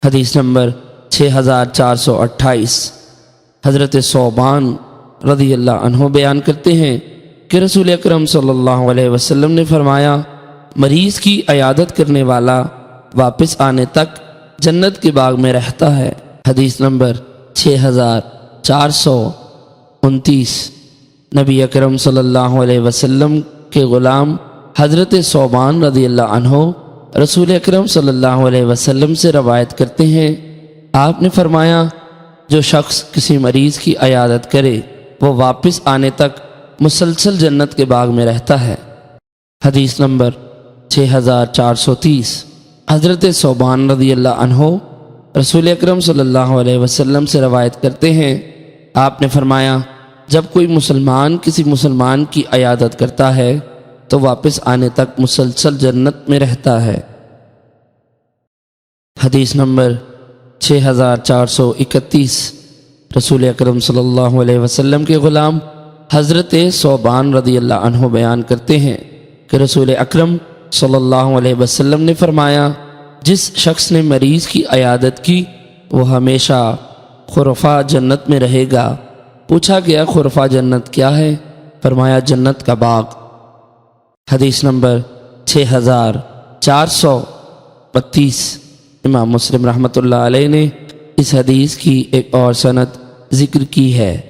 حدیث نمبر 6428 حضرت ثوبان رضی اللہ عنہ بیان کرتے ہیں کہ رسول اکرم صلی اللہ علیہ وسلم نے فرمایا، مریض کی عیادت کرنے والا واپس آنے تک جنت کے باغ میں رہتا ہے۔ حدیث نمبر 6429 نبی اکرم صلی اللہ علیہ وسلم کے غلام حضرت ثوبان رضی اللہ عنہ رسول اکرم صلی اللہ علیہ وسلم سے روایت کرتے ہیں، آپ نے فرمایا، جو شخص کسی مریض کی عیادت کرے وہ واپس آنے تک مسلسل جنت کے باغ میں رہتا ہے۔ حدیث نمبر 6430 حضرت ثوبان رضی اللہ عنہ رسول اکرم صلی اللہ علیہ وسلم سے روایت کرتے ہیں، آپ نے فرمایا، جب کوئی مسلمان کسی مسلمان کی عیادت کرتا ہے تو واپس آنے تک مسلسل جنت میں رہتا ہے۔ حدیث نمبر 6431 رسول اکرم صلی اللہ علیہ وسلم کے غلام حضرت ثوبان رضی اللہ عنہ بیان کرتے ہیں کہ رسول اکرم صلی اللہ علیہ وسلم نے فرمایا، جس شخص نے مریض کی عیادت کی وہ ہمیشہ خرفہ جنت میں رہے گا۔ پوچھا گیا، خرفہ جنت کیا ہے؟ فرمایا، جنت کا باغ۔ حدیث نمبر 6432 امام مسلم رحمۃ اللہ علیہ نے اس حدیث کی ایک اور سند ذکر کی ہے۔